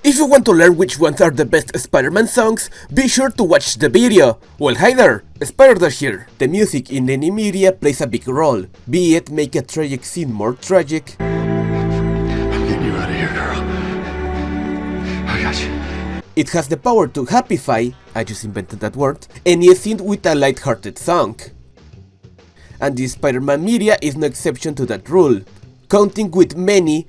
If you want to learn which ones are the best Spider-Man songs, be sure to watch the video. Well, hi there, Spider-Dash here. The music in any media plays a big role, be it make a tragic scene more tragic. I'm getting you out of here, girl. I got you. It has the power to happify, I just invented that word, any scene with a light-hearted song. And the Spider-Man media is no exception to that rule, counting with many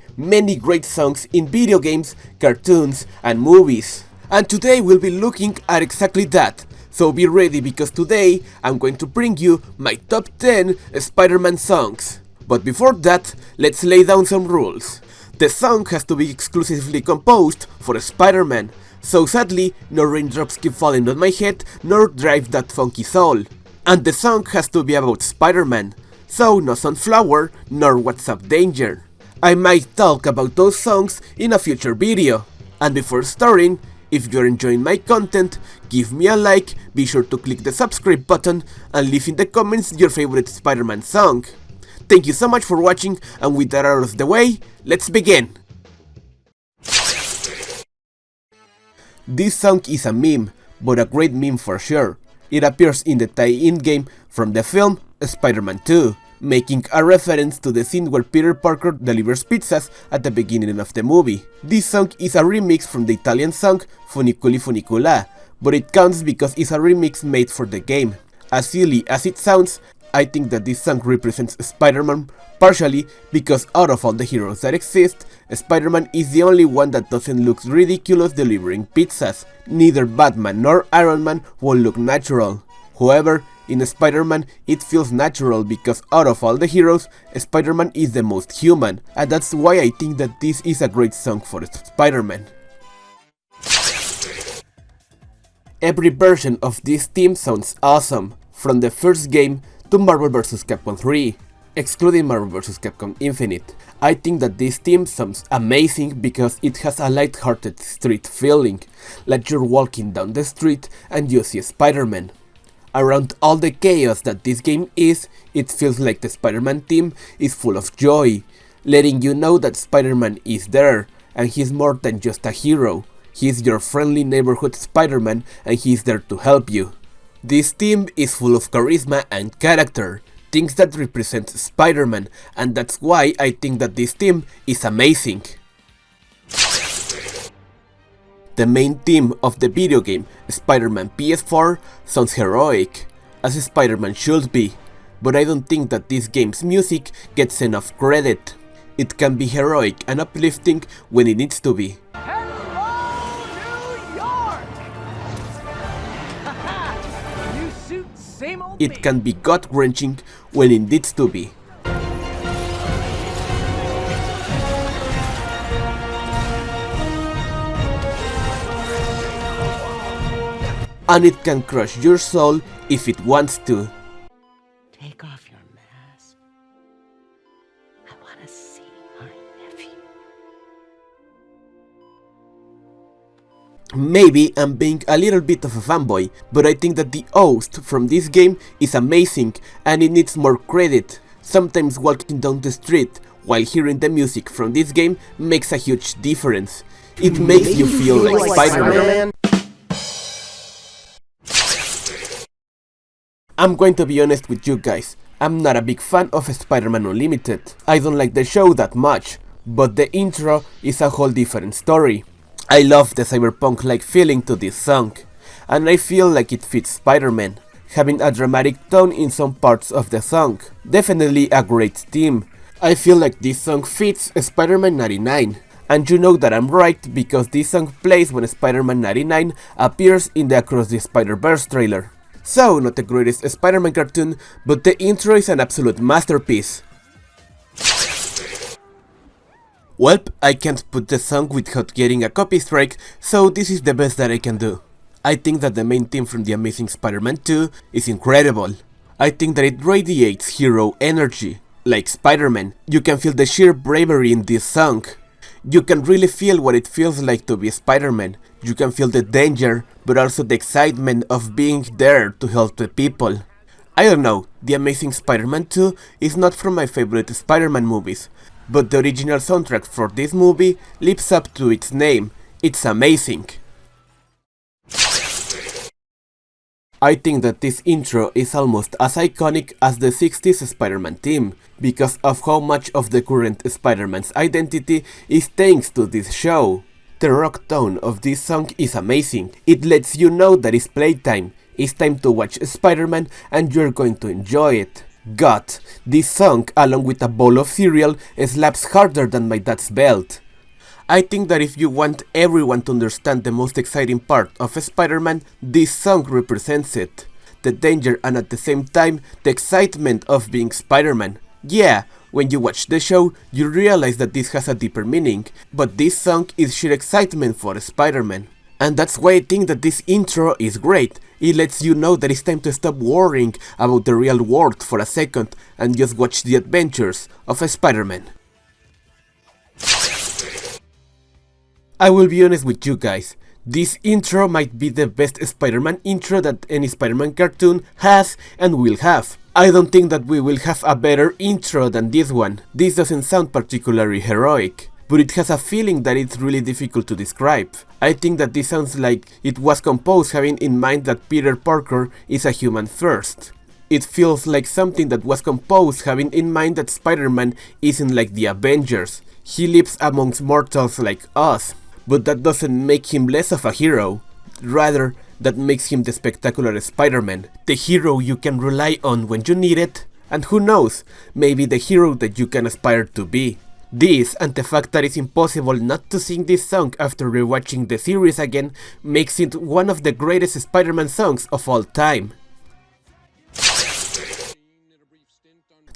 great songs in video games, cartoons and movies. And today we'll be looking at exactly that, so be ready because today I'm going to bring you my top 10 Spider-Man songs. But before that, let's lay down some rules. The song has to be exclusively composed for Spider-Man, so sadly no raindrops keep falling on my head nor Drive That Funky Soul. And the song has to be about Spider-Man, so no Sunflower nor What's Up Danger. I might talk about those songs in a future video. And before starting, if you're enjoying my content, give me a like, be sure to click the subscribe button and leave in the comments your favorite Spider-Man song. Thank you so much for watching, and with that out of the way, let's begin! This song is a meme, but a great meme for sure. It appears in the tie-in game from the film Spider-Man 2, making a reference to the scene where Peter Parker delivers pizzas at the beginning of the movie. This song is a remix from the Italian song Funiculi Funicula, but it counts because it's a remix made for the game. As silly as it sounds, I think that this song represents Spider-Man partially because out of all the heroes that exist, Spider-Man is the only one that doesn't look ridiculous delivering pizzas. Neither Batman nor Iron Man will look natural. However, in Spider-Man it feels natural because out of all the heroes, Spider-Man is the most human, and that's why I think that this is a great song for Spider-Man. Every version of this theme sounds awesome, from the first game to Marvel vs. Capcom 3, excluding Marvel vs. Capcom Infinite. I think that this theme sounds amazing because it has a light-hearted street feeling, like you're walking down the street and you see Spider-Man. Around all the chaos that this game is, it feels like the Spider-Man theme is full of joy, letting you know that Spider-Man is there, and he's more than just a hero. He's your friendly neighborhood Spider-Man and he's there to help you. This theme is full of charisma and character, things that represent Spider-Man, and that's why I think that this theme is amazing. The main theme of the video game, Spider-Man PS4, sounds heroic, as Spider-Man should be, but I don't think that this game's music gets enough credit. It can be heroic and uplifting when it needs to be. It can be gut-wrenching when it needs to be. And it can crush your soul if it wants to. Take off your mask. I want to see our nephew. Maybe I'm being a little bit of a fanboy, but I think that the host from this game is amazing and it needs more credit. Sometimes walking down the street while hearing the music from this game makes a huge difference. It makes you feel like Spider-Man. I'm going to be honest with you guys, I'm not a big fan of Spider-Man Unlimited. I don't like the show that much, but the intro is a whole different story. I love the cyberpunk-like feeling to this song, and I feel like it fits Spider-Man, having a dramatic tone in some parts of the song. Definitely a great theme. I feel like this song fits Spider-Man 99. And you know that I'm right because this song plays when Spider-Man 99 appears in the Across the Spider-Verse trailer. So, not the greatest Spider-Man cartoon, but the intro is an absolute masterpiece. Welp, I can't put the song without getting a copy strike, so this is the best that I can do. I think that the main theme from The Amazing Spider-Man 2 is incredible. I think that it radiates hero energy. Like Spider-Man, you can feel the sheer bravery in this song. You can really feel what it feels like to be Spider-Man. You can feel the danger, but also the excitement of being there to help the people. I don't know, The Amazing Spider-Man 2 is not from my favorite Spider-Man movies, but the original soundtrack for this movie lives up to its name. It's amazing. I think that this intro is almost as iconic as the 60s Spider-Man theme, because of how much of the current Spider-Man's identity is thanks to this show. The rock tone of this song is amazing. It lets you know that it's playtime, it's time to watch Spider-Man and you're going to enjoy it. God, this song, along with a bowl of cereal, slaps harder than my dad's belt. I think that if you want everyone to understand the most exciting part of Spider-Man, this song represents it. The danger and at the same time, the excitement of being Spider-Man. Yeah, when you watch the show, you realize that this has a deeper meaning, but this song is sheer excitement for Spider-Man. And that's why I think that this intro is great. It lets you know that it's time to stop worrying about the real world for a second and just watch the adventures of Spider-Man. I will be honest with you guys, this intro might be the best Spider-Man intro that any Spider-Man cartoon has and will have. I don't think that we will have a better intro than this one. This doesn't sound particularly heroic, but it has a feeling that it's really difficult to describe. I think that this sounds like it was composed having in mind that Peter Parker is a human first. It feels like something that was composed having in mind that Spider-Man isn't like the Avengers. He lives amongst mortals like us. But that doesn't make him less of a hero. Rather, that makes him the spectacular Spider-Man, the hero you can rely on when you need it, and who knows, maybe the hero that you can aspire to be. This, and the fact that it's impossible not to sing this song after rewatching the series again, makes it one of the greatest Spider-Man songs of all time.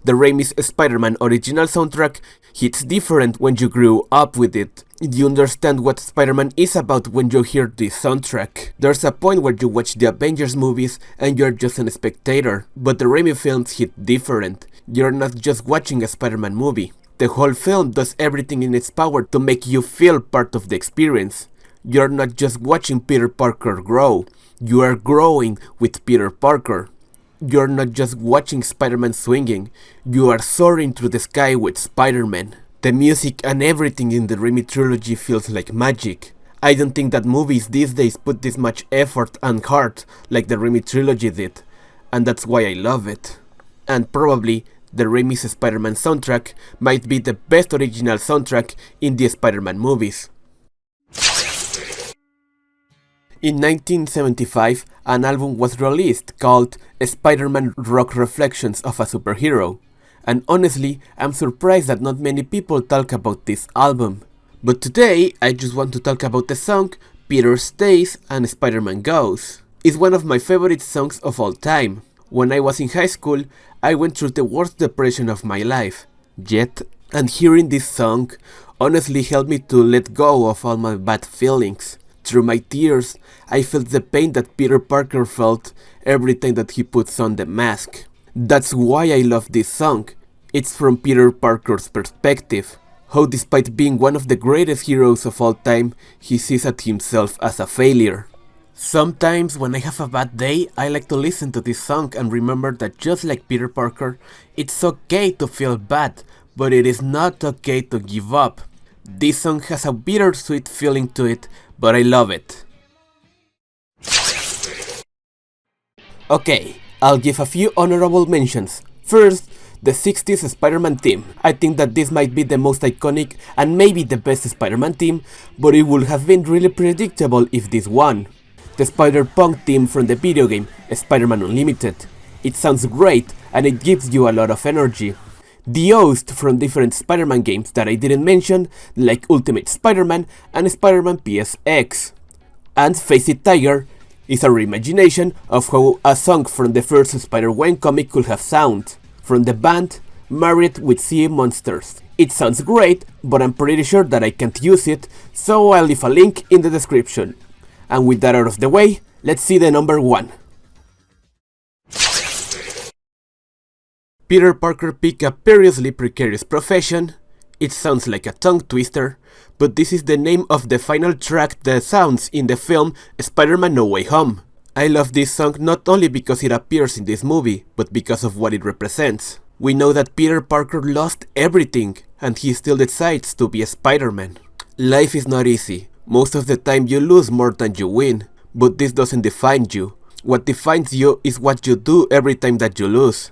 The Raimi's Spider-Man original soundtrack hits different when you grew up with it. You understand what Spider-Man is about when you hear this soundtrack. There's a point where you watch the Avengers movies and you're just a spectator, but the Raimi films hit different. You're not just watching a Spider-Man movie. The whole film does everything in its power to make you feel part of the experience. You're not just watching Peter Parker grow, you are growing with Peter Parker. You're not just watching Spider-Man swinging, you are soaring through the sky with Spider-Man. The music and everything in the Raimi trilogy feels like magic. I don't think that movies these days put this much effort and heart like the Raimi trilogy did, and that's why I love it. And probably, the Raimi's Spider-Man soundtrack might be the best original soundtrack in the Spider-Man movies. In 1975, an album was released called Spider-Man Rock Reflections of a Superhero, and honestly, I'm surprised that not many people talk about this album. But today, I just want to talk about the song Peter Stays and Spider-Man Goes. It's one of my favorite songs of all time. When I was in high school, I went through the worst depression of my life, and hearing this song honestly helped me to let go of all my bad feelings. Through my tears, I felt the pain that Peter Parker felt every time that he puts on the mask. That's why I love this song. It's from Peter Parker's perspective. How despite being one of the greatest heroes of all time, he sees at himself as a failure. Sometimes when I have a bad day, I like to listen to this song and remember that just like Peter Parker, it's okay to feel bad, but it is not okay to give up. This song has a bittersweet feeling to it, but I love it. Okay, I'll give a few honorable mentions. First, the 60s Spider-Man theme. I think that this might be the most iconic and maybe the best Spider-Man theme, but it would have been really predictable if this won. The Spider-Punk theme from the video game, Spider-Man Unlimited. It sounds great and it gives you a lot of energy. The OST from different Spider-Man games that I didn't mention, like Ultimate Spider-Man and Spider-Man PSX. And Face It Tiger is a reimagination of how a song from the first Spider-Gwen comic could have sounded, from the band Married with Sea Monsters. It sounds great, but I'm pretty sure that I can't use it, so I'll leave a link in the description. And with that out of the way, let's see the number 1. Peter Parker picked a perilously precarious profession. It sounds like a tongue twister, but this is the name of the final track that sounds in the film Spider-Man No Way Home. I love this song not only because it appears in this movie, but because of what it represents. We know that Peter Parker lost everything, and he still decides to be a Spider-Man. Life is not easy. Most of the time you lose more than you win, but this doesn't define you. What defines you is what you do every time that you lose.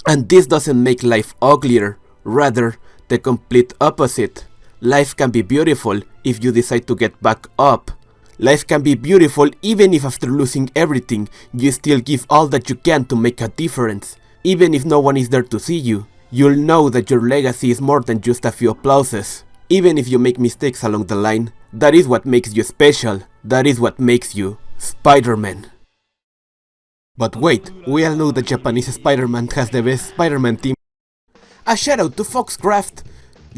And this doesn't make life uglier, rather the complete opposite. Life can be beautiful if you decide to get back up. Life can be beautiful even if after losing everything, you still give all that you can to make a difference. Even if no one is there to see you, you'll know that your legacy is more than just a few applauses. Even if you make mistakes along the line, that is what makes you special. That is what makes you Spider-Man. But wait, we all know that Japanese Spider-Man has the best Spider-Man team. A shout out to Foxcraft,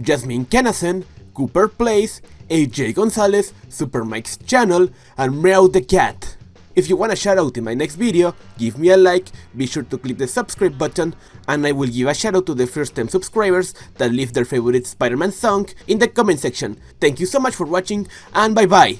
Jasmine Kenasen, Cooper Plays, AJ Gonzalez, Super Mike's channel, and Meow the Cat. If you want a shout out in my next video, give me a like, be sure to click the subscribe button, and I will give a shout out to the first 10 subscribers that leave their favorite Spider-Man song in the comment section. Thank you so much for watching, and bye bye!